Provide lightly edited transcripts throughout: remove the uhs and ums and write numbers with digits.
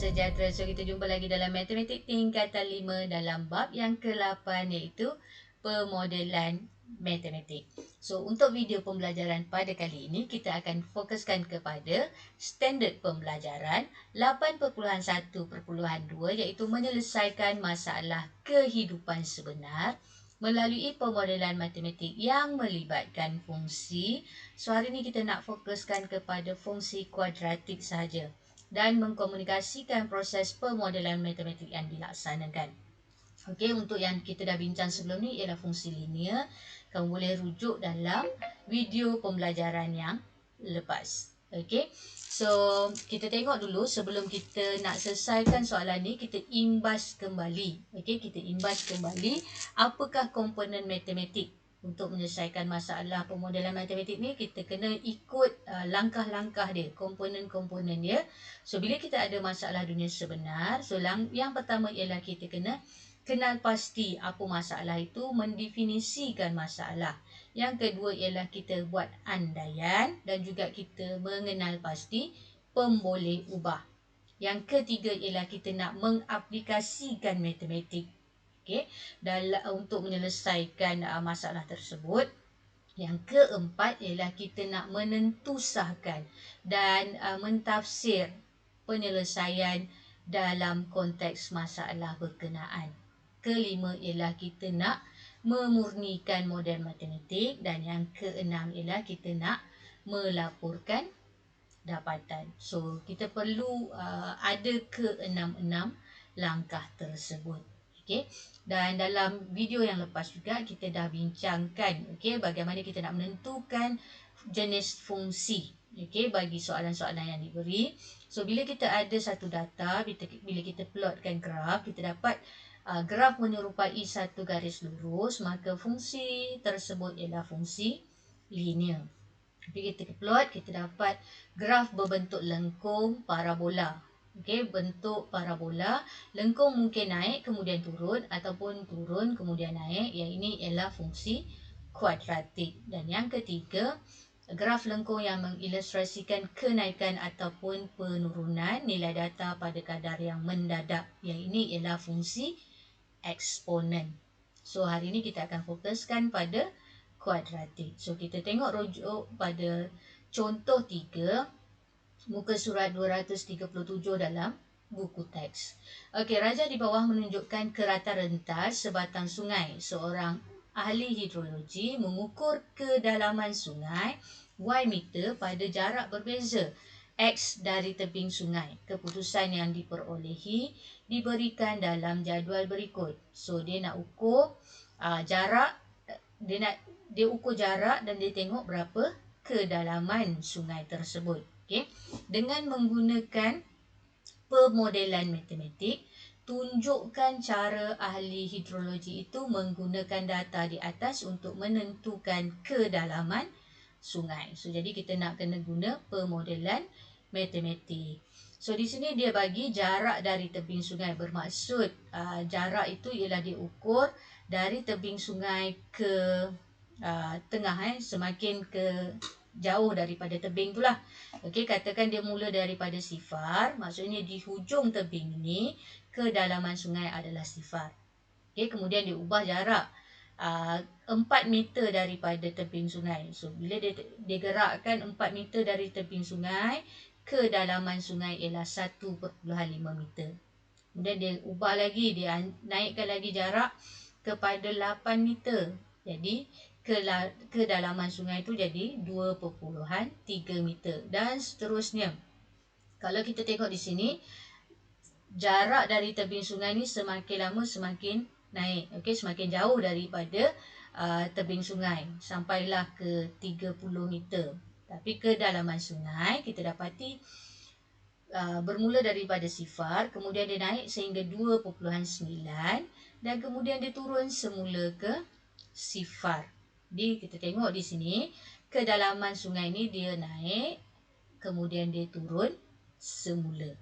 sejahtera. So kita jumpa lagi dalam matematik tingkatan 5 dalam bab yang ke-8 iaitu pemodelan matematik. So untuk video pembelajaran pada kali ini kita akan fokuskan kepada standard pembelajaran 8.1.2 iaitu menyelesaikan masalah kehidupan sebenar melalui pemodelan matematik yang melibatkan fungsi. So hari ini kita nak fokuskan kepada fungsi kuadratik sahaja dan mengkomunikasikan proses pemodelan matematik yang dilaksanakan. Okey, untuk yang kita dah bincang sebelum ni ialah fungsi linear. Kamu boleh rujuk dalam video pembelajaran yang lepas. Okey. So, kita tengok dulu sebelum kita nak selesaikan soalan ni, kita imbas kembali. Okey, kita imbas kembali apakah komponen matematik. Untuk menyelesaikan masalah pemodelan matematik ni, kita kena ikut langkah-langkah dia, komponen-komponen dia. So, bila kita ada masalah dunia sebenar, so yang pertama ialah kita kena kenal pasti apa masalah itu, mendefinisikan masalah. Yang kedua ialah kita buat andaian dan juga kita mengenal pasti pemboleh ubah. Yang ketiga ialah kita nak mengaplikasikan matematik. Okey, untuk menyelesaikan masalah tersebut. Yang keempat ialah kita nak menentusahkan dan mentafsir penyelesaian dalam konteks masalah berkenaan. Kelima ialah kita nak memurnikan model matematik dan yang keenam ialah kita nak melaporkan dapatan. So kita perlu ada keenam-enam langkah tersebut. Okey. Dan dalam video yang lepas juga kita dah bincangkan bagaimana kita nak menentukan jenis fungsi bagi soalan-soalan yang diberi. So bila kita ada satu data, bila kita plotkan graf, kita dapat graf menyerupai satu garis lurus, maka fungsi tersebut ialah fungsi linear. Bila kita plot, kita dapat graf berbentuk lengkung parabola. Bentuk parabola, lengkung mungkin naik kemudian turun ataupun turun kemudian naik. Yang ini ialah fungsi kuadratik. Dan yang ketiga, graf lengkung yang mengilustrasikan kenaikan ataupun penurunan nilai data pada kadar yang mendadak. Yang ini ialah fungsi eksponen. So hari ini kita akan fokuskan pada kuadratik. So kita tengok rujuk pada contoh 3 muka surat 237 dalam buku teks. Okey, raja di bawah menunjukkan kerata rentas sebatang sungai. Seorang ahli hidrologi mengukur kedalaman sungai Y meter pada jarak berbeza X dari tebing sungai. Keputusan yang diperolehi diberikan dalam jadual berikut. So dia nak ukur jarak, dia ukur jarak dan dia tengok berapa kedalaman sungai tersebut. Okey, dengan menggunakan pemodelan matematik, tunjukkan cara ahli hidrologi itu menggunakan data di atas untuk menentukan kedalaman sungai. So jadi kita nak kena guna pemodelan matematik. So di sini dia bagi jarak dari tebing sungai, bermaksud jarak itu ialah diukur dari tebing sungai ke tengah, semakin ke jauh daripada tebing itulah. Okey, katakan dia mula daripada sifar, maksudnya di hujung tebing ini kedalaman sungai adalah sifar. Okey, kemudian dia ubah jarak 4 meter daripada tebing sungai. So bila dia gerakkan 4 meter dari tebing sungai, kedalaman sungai ialah 1.5 meter. Kemudian dia ubah lagi, dia naikkan lagi jarak kepada 8 meter. Jadi kedalaman sungai itu jadi 2.3 meter dan seterusnya. Kalau kita tengok di sini, jarak dari tebing sungai ni semakin lama semakin naik. Okey, semakin jauh daripada tebing sungai sampailah ke 30 meter. Tapi kedalaman sungai kita dapati bermula daripada sifar, kemudian dia naik sehingga 2.9 dan kemudian dia turun semula ke sifar. Jadi kita tengok di sini kedalaman sungai ni dia naik kemudian dia turun semula.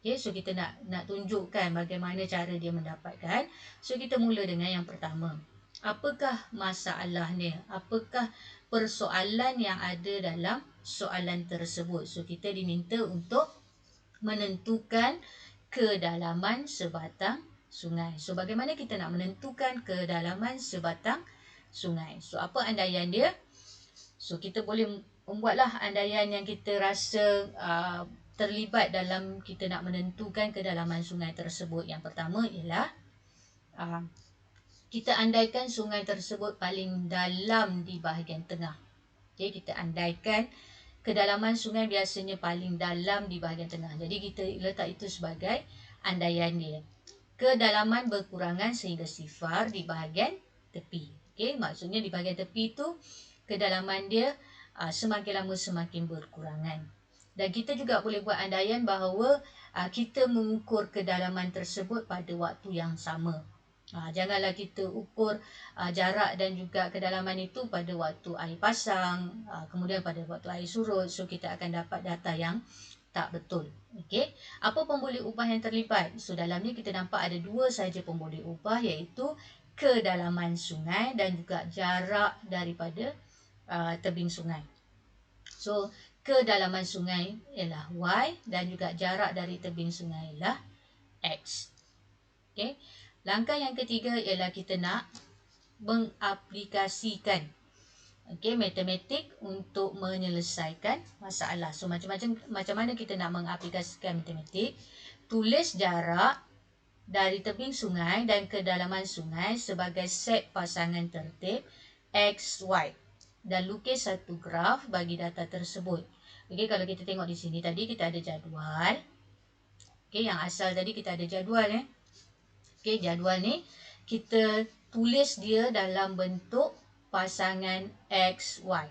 Okey, so kita nak tunjukkan bagaimana cara dia mendapatkan. So kita mula dengan yang pertama. Apakah masalahnya? Apakah persoalan yang ada dalam soalan tersebut? So kita diminta untuk menentukan kedalaman sebatang sungai. So, bagaimana kita nak menentukan kedalaman sebatang sungai? So, apa andaian dia? So, kita boleh membuatlah andaian yang kita rasa terlibat dalam kita nak menentukan kedalaman sungai tersebut. Yang pertama ialah kita andaikan sungai tersebut paling dalam di bahagian tengah. Okay, kita andaikan kedalaman sungai biasanya paling dalam di bahagian tengah. Jadi kita letak itu sebagai andaian dia. Kedalaman berkurangan sehingga sifar di bahagian tepi. Okay, maksudnya di bahagian tepi itu kedalaman dia semakin lama semakin berkurangan. Dan kita juga boleh buat andaian bahawa kita mengukur kedalaman tersebut pada waktu yang sama. Janganlah kita ukur jarak dan juga kedalaman itu pada waktu air pasang, kemudian pada waktu air surut. So, kita akan dapat data yang tak betul. Okey. Apa pemboleh ubah yang terlibat? So, dalam ni kita nampak ada dua sahaja pemboleh ubah, iaitu kedalaman sungai dan juga jarak daripada tebing sungai. So, kedalaman sungai ialah Y dan juga jarak dari tebing sungai ialah X. Okay. Langkah yang ketiga ialah kita nak mengaplikasikan matematik untuk menyelesaikan masalah. So, macam mana kita nak mengaplikasikan matematik? Tulis jarak dari tebing sungai dan kedalaman sungai sebagai set pasangan tertib X, Y. Dan lukis satu graf bagi data tersebut. Okey, kalau kita tengok di sini tadi kita ada jadual. Okey, yang asal tadi kita ada jadual Okey, jadual ni kita tulis dia dalam bentuk pasangan X, Y.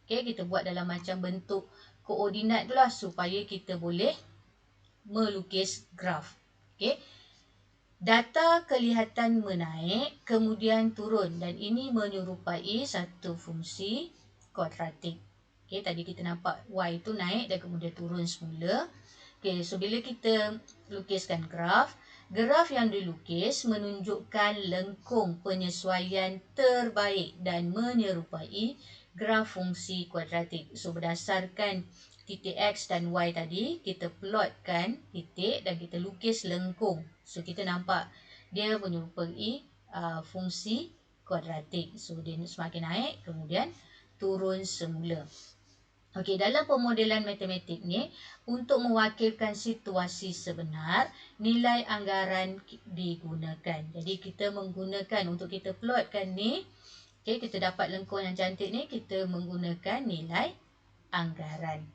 Okey, kita buat dalam macam bentuk koordinat itulah supaya kita boleh melukis graf. Okey. Data kelihatan menaik kemudian turun dan ini menyerupai satu fungsi kuadratik. Okey, tadi kita nampak Y itu naik dan kemudian turun semula. Okey, so bila kita lukiskan graf yang dilukis menunjukkan lengkung penyesuaian terbaik dan menyerupai graf fungsi kuadratik. So, berdasarkan titik X dan Y tadi, kita plotkan titik dan kita lukis lengkung. So, kita nampak dia menyerupai fungsi kuadratik. So, dia semakin naik, kemudian turun semula. Okey, dalam pemodelan matematik ni, untuk mewakilkan situasi sebenar, nilai anggaran digunakan. Jadi, kita menggunakan untuk kita plotkan ni, okay, kita dapat lengkung yang cantik ni, kita menggunakan nilai anggaran.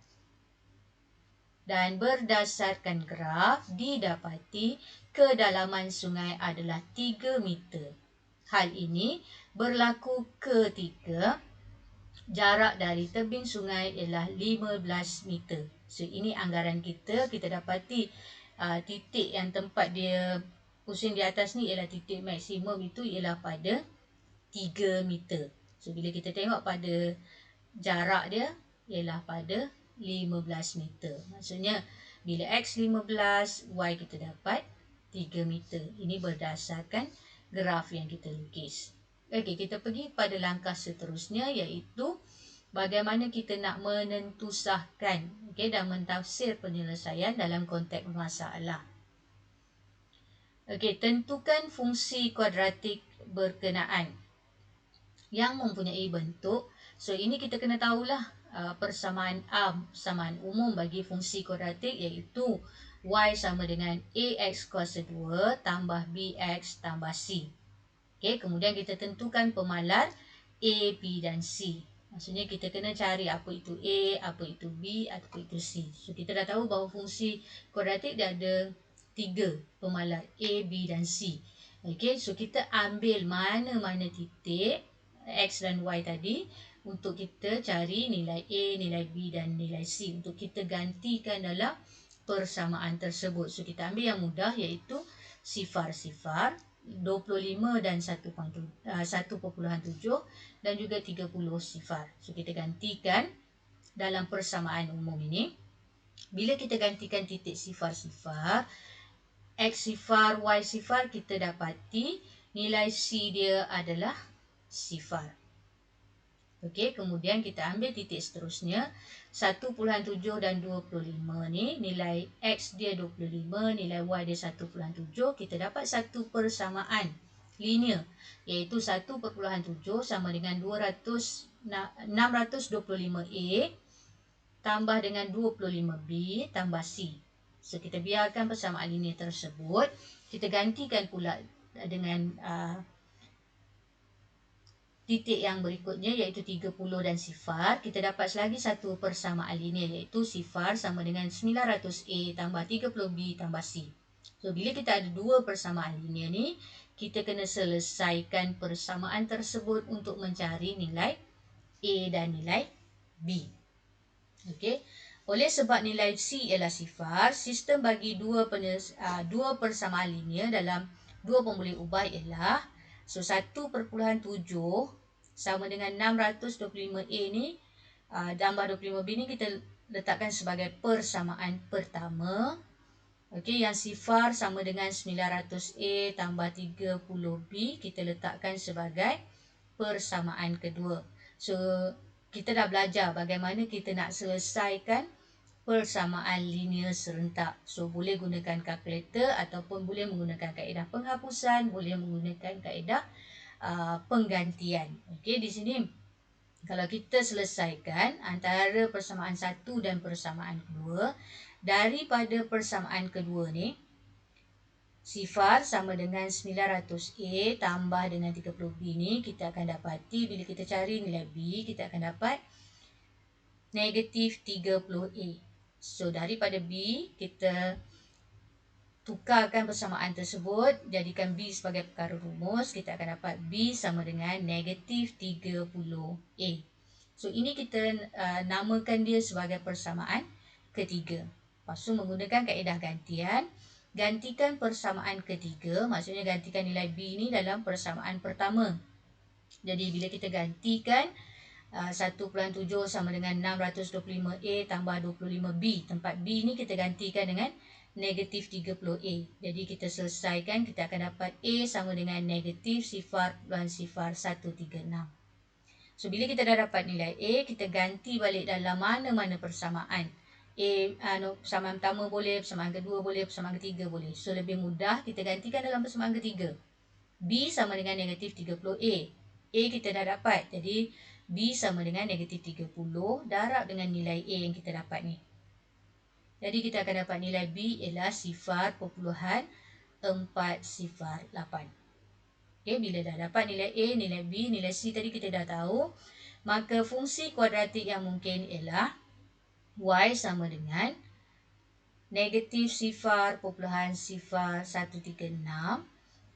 Dan berdasarkan graf, didapati kedalaman sungai adalah 3 meter. Hal ini berlaku ketika jarak dari tebing sungai ialah 15 meter. So, ini anggaran kita. Kita dapati titik yang tempat dia pusing di atas ni ialah titik maksimum itu ialah pada 3 meter. So, bila kita tengok pada jarak dia ialah pada 15 meter. Maksudnya, bila X 15, Y kita dapat 3 meter. Ini berdasarkan graf yang kita lukis. Okey, kita pergi pada langkah seterusnya iaitu bagaimana kita nak menentusahkan dan mentafsir penyelesaian dalam konteks masalah. Okey, tentukan fungsi kuadratik berkenaan yang mempunyai bentuk. So, ini kita kena tahulah persamaan umum bagi fungsi kuadratik iaitu Y sama dengan AX kuasa 2 tambah BX tambah C. Okay, kemudian kita tentukan pemalar A, B dan C. Maksudnya kita kena cari apa itu A, apa itu B, apa itu C. So, kita dah tahu bahawa fungsi kuadratik dia ada 3 pemalar A, B dan C. Okay, so kita ambil mana-mana titik X dan Y tadi untuk kita cari nilai A, nilai B dan nilai C untuk kita gantikan dalam persamaan tersebut. So, kita ambil yang mudah iaitu sifar-sifar 25 dan 1.7 dan juga 30 sifar. So, kita gantikan dalam persamaan umum ini. Bila kita gantikan titik sifar-sifar, X sifar, Y sifar, kita dapati nilai C dia adalah sifar. Okey, kemudian kita ambil titik seterusnya 1.7 dan 25 ni, nilai X dia 25, nilai Y dia 1.7. Kita dapat satu persamaan linear, iaitu 1.7 sama dengan 625A tambah dengan 25B tambah C. So, kita biarkan persamaan linear tersebut. Kita gantikan pula dengan titik yang berikutnya, iaitu 30 dan sifar. Kita dapat lagi satu persamaan linear, iaitu sifar sama dengan 900A tambah 30B tambah C. So, bila kita ada dua persamaan linear ni, kita kena selesaikan persamaan tersebut untuk mencari nilai A dan nilai B. Okey. Oleh sebab nilai C ialah sifar, sistem bagi dua persamaan linear dalam dua pemboleh ubah ialah 1.7 sama dengan 625A ni tambah 25B ni kita letakkan sebagai persamaan pertama. Okey, yang sifar sama dengan 900A tambah 30B kita letakkan sebagai persamaan kedua. So, kita dah belajar bagaimana kita nak selesaikan persamaan linear serentak. So, boleh gunakan kalkulator ataupun boleh menggunakan kaedah penghapusan, boleh menggunakan kaedah penggantian. Okey, di sini kalau kita selesaikan antara persamaan satu dan persamaan kedua, daripada persamaan kedua ni, sifar sama dengan 900A tambah dengan 30B ni, kita akan dapati bila kita cari nilai B, kita akan dapat negatif 30A. So, daripada B, kita tukarkan persamaan tersebut, jadikan B sebagai perkara rumus, kita akan dapat B sama dengan negatif 30A. So, ini kita namakan dia sebagai persamaan ketiga. Lepas tu, menggunakan kaedah gantian, gantikan persamaan ketiga, maksudnya gantikan nilai B ni dalam persamaan pertama. Jadi, bila kita gantikan 1.7 sama dengan 625A tambah 25B, tempat B ni kita gantikan dengan negatif 30A. Jadi, kita selesaikan, kita akan dapat A sama dengan negatif sifar plus sifar 136. So, bila kita dah dapat nilai A, kita ganti balik dalam mana-mana persamaan. Persamaan pertama boleh, persamaan kedua boleh, persamaan ketiga boleh. So, lebih mudah kita gantikan dalam persamaan ketiga. B sama dengan negatif 30A. A kita dah dapat. Jadi, B sama dengan negatif 30 darab dengan nilai A yang kita dapat ni. Jadi, kita akan dapat nilai B ialah sifar perpuluhan 408. Okay, bila dah dapat nilai A, nilai B, nilai C tadi kita dah tahu, maka fungsi kuadratik yang mungkin ialah Y sama dengan negatif sifar perpuluhan sifar 136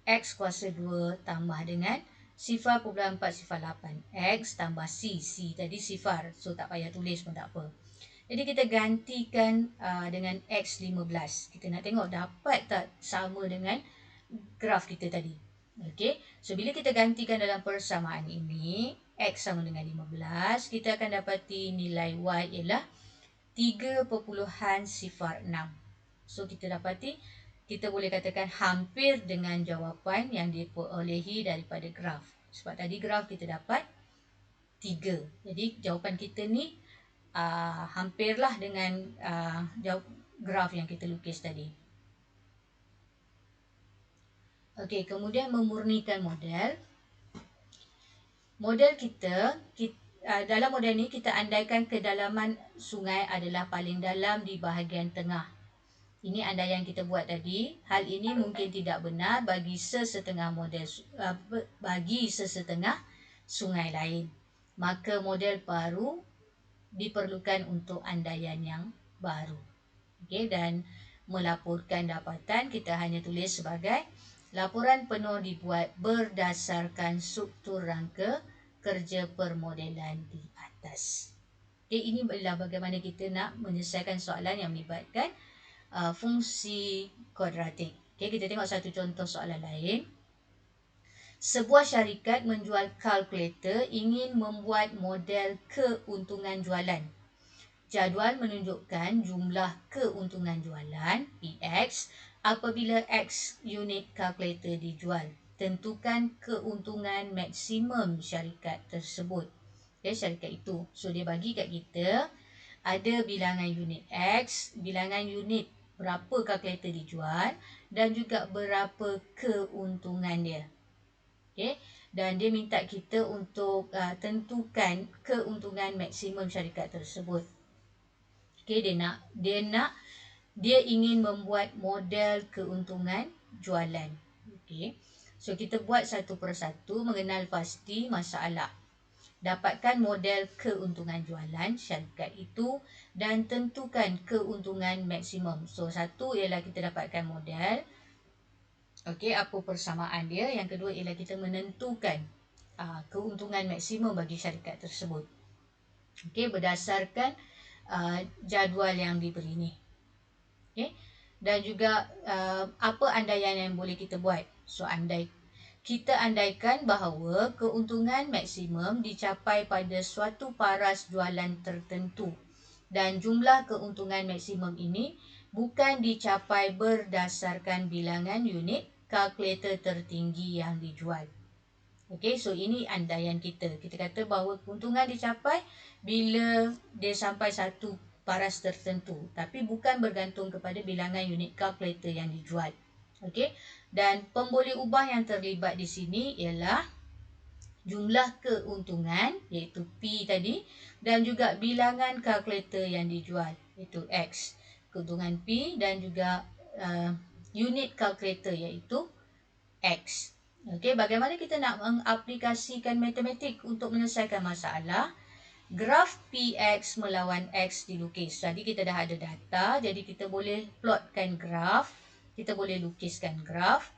X kuasa 2 tambah dengan sifar perpuluhan 4 sifar 8 X tambah C. C tadi sifar, so tak payah tulis pun tak apa. Jadi kita gantikan dengan X15. Kita nak tengok dapat tak sama dengan graf kita tadi. Okey, so bila kita gantikan dalam persamaan ini, X sama dengan 15, kita akan dapati nilai Y ialah 3.06. So, kita dapati, kita boleh katakan hampir dengan jawapan yang diperolehi daripada graf. Sebab tadi graf kita dapat 3. Jadi, jawapan kita ni hampirlah dengan graf yang kita lukis tadi. Okey, kemudian memurnikan model. Model kita dalam model ni kita andaikan kedalaman sungai adalah paling dalam di bahagian tengah. Ini andaian kita buat tadi. Hal ini mungkin tidak benar bagi sesetengah sungai lain. Maka model baru diperlukan untuk andaian yang baru. Okey, dan melaporkan dapatan kita hanya tulis sebagai laporan penuh dibuat berdasarkan struktur rangka kerja permodelan di atas. Okey, ini adalah bagaimana kita nak menyelesaikan soalan yang melibatkan fungsi kuadratik. Okey, kita tengok satu contoh soalan lain. Sebuah syarikat menjual kalkulator ingin membuat model keuntungan jualan. Jadual menunjukkan jumlah keuntungan jualan PX apabila X unit kalkulator dijual. Tentukan keuntungan maksimum syarikat tersebut. syarikat itu. So dia bagi kat kita ada bilangan unit X, bilangan unit berapa kalkulator dijual dan juga berapa keuntungan dia. Dan dia minta kita untuk tentukan keuntungan maksimum syarikat tersebut. Dia ingin membuat model keuntungan jualan. So kita buat satu persatu, mengenal pasti masalah. Dapatkan model keuntungan jualan syarikat itu dan tentukan keuntungan maksimum. So satu ialah kita dapatkan model. Apa persamaan dia. Yang kedua ialah kita menentukan keuntungan maksimum bagi syarikat tersebut. Berdasarkan jadual yang diberi ni. Dan juga apa andaian yang boleh kita buat. So kita andaikan bahawa keuntungan maksimum dicapai pada suatu paras jualan tertentu dan jumlah keuntungan maksimum ini bukan dicapai berdasarkan bilangan unit kalkulator tertinggi yang dijual. So ini andaian kita. Kita kata bahawa keuntungan dicapai bila dia sampai satu paras tertentu, tapi bukan bergantung kepada bilangan unit kalkulator yang dijual. Dan pemboleh ubah yang terlibat di sini ialah jumlah keuntungan iaitu P tadi dan juga bilangan kalkulator yang dijual iaitu X. Keuntungan P dan juga unit kalkulator iaitu X. Bagaimana kita nak mengaplikasikan matematik untuk menyelesaikan masalah? Graf PX melawan X dilukis. Jadi kita dah ada data, jadi kita boleh plotkan graf. Kita boleh lukiskan graf.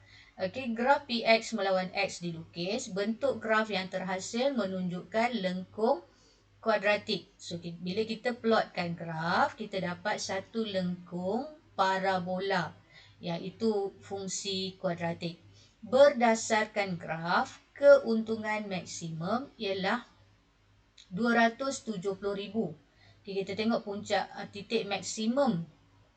Graf PX melawan X dilukis. Bentuk graf yang terhasil menunjukkan lengkung kuadratik. So bila kita plotkan graf, kita dapat satu lengkung parabola, iaitu fungsi kuadratik. Berdasarkan graf, keuntungan maksimum ialah 270,000. Kita tengok puncak titik maksimum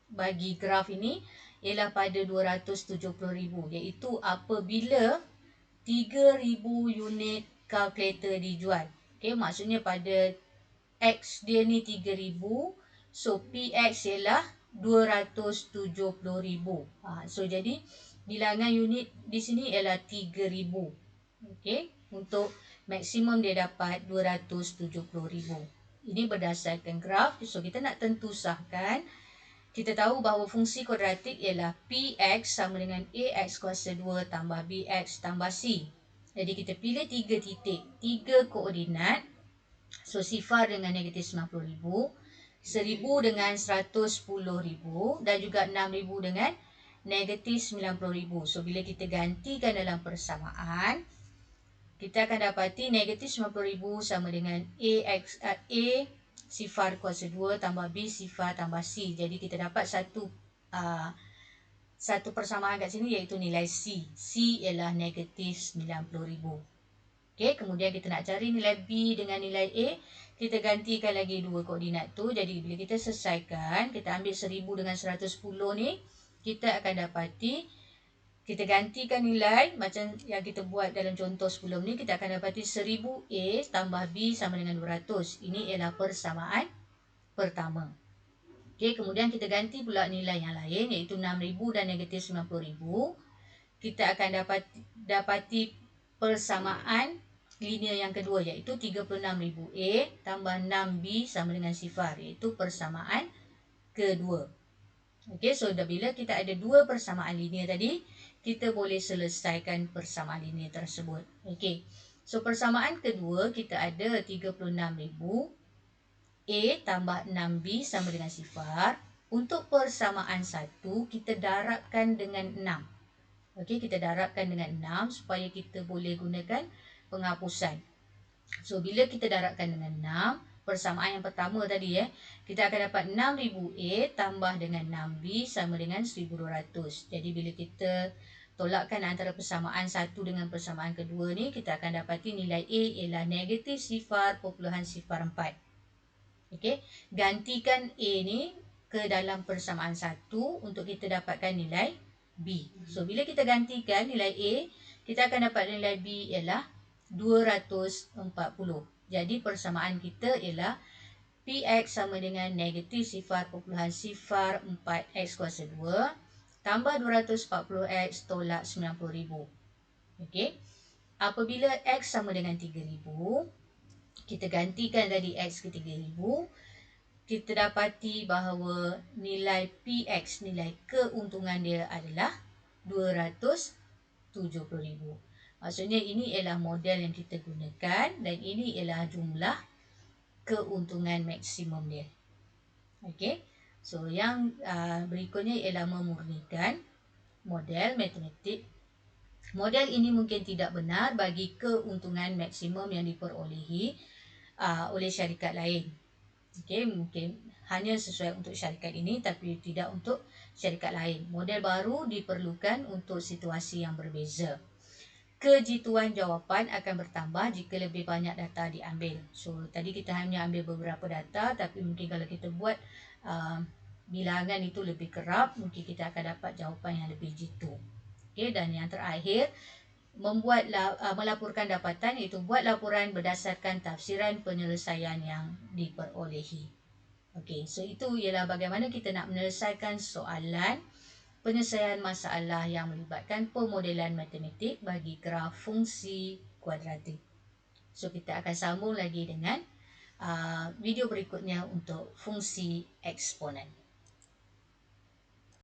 bagi graf ini ialah pada 270,000, iaitu apabila 3,000 unit kalkulator dijual. Maksudnya pada X dia ni 3,000, so PX ialah 270,000. So jadi bilangan unit di sini ialah 3,000. Untuk maksimum dia dapat 270,000. Ini berdasarkan graf. So kita nak tentu sahkan, kita tahu bahawa fungsi kuadratik ialah PX sama dengan AX kuasa 2 tambah BX tambah C. Jadi kita pilih 3 titik, 3 koordinat. So sifar dengan negatif 90,000, 1,000 dengan 110,000 dan juga 6,000 dengan negatif 90,000. So bila kita gantikan dalam persamaan, kita akan dapati negatif 90,000 sama dengan A sifar kuasa 2 tambah B sifar tambah C. Jadi kita dapat satu persamaan kat sini iaitu nilai C. C ialah negatif 90,000. Kemudian kita nak cari nilai B dengan nilai A. Kita gantikan lagi dua koordinat tu. Jadi bila kita selesaikan, kita ambil 1,000 dengan 110 ni, kita akan dapati, kita gantikan nilai macam yang kita buat dalam contoh sebelum ni, kita akan dapati 1,000 A tambah B sama dengan 200. Ini ialah persamaan pertama. Kemudian kita ganti pula nilai yang lain iaitu 6,000 dan negatif 90,000. Kita akan dapati persamaan linear yang kedua iaitu 36,000 A tambah 6B sama dengan sifar, iaitu persamaan kedua. So bila kita ada dua persamaan linear tadi, kita boleh selesaikan persamaan linear tersebut. So persamaan kedua kita ada 36,000 A tambah 6B sama dengan sifar. Untuk persamaan satu, kita darabkan dengan 6. Kita darabkan dengan 6 supaya kita boleh gunakan penghapusan. So bila kita darabkan dengan 6, persamaan yang pertama tadi kita akan dapat 6,000 A tambah dengan 6B sama dengan 1,200. Jadi bila kita tolakkan antara persamaan satu dengan persamaan kedua ni, kita akan dapati nilai A ialah negatif sifar perpuluhan sifar 4. Gantikan A ni ke dalam persamaan satu untuk kita dapatkan nilai B. So bila kita gantikan nilai A, kita akan dapat nilai B ialah 240. Jadi persamaan kita ialah Px sama dengan negatif sifar perpuluhan sifar 4x kuasa 2 tambah 240x tolak 90,000. Okey. Apabila x sama dengan 3,000, kita gantikan tadi x ke 3,000, kita dapati bahawa nilai Px, nilai keuntungan dia adalah 270,000. Maksudnya ini ialah model yang kita gunakan dan ini ialah jumlah keuntungan maksimum dia. Okey. So yang berikutnya ialah memurnikan model matematik. Model ini mungkin tidak benar bagi keuntungan maksimum yang diperolehi oleh syarikat lain. Okey, mungkin hanya sesuai untuk syarikat ini tapi tidak untuk syarikat lain. Model baru diperlukan untuk situasi yang berbeza. Kejituan jawapan akan bertambah jika lebih banyak data diambil. So, tadi kita hanya ambil beberapa data, tapi mungkin kalau kita buat bilangan itu lebih kerap, mungkin kita akan dapat jawapan yang lebih jitu. Okay, dan yang terakhir, melaporkan dapatan, iaitu buat laporan berdasarkan tafsiran penyelesaian yang diperolehi. Okay, so itu ialah bagaimana kita nak menyelesaikan soalan penyelesaian masalah yang melibatkan pemodelan matematik bagi graf fungsi kuadratik. So, kita akan sambung lagi dengan video berikutnya untuk fungsi eksponen.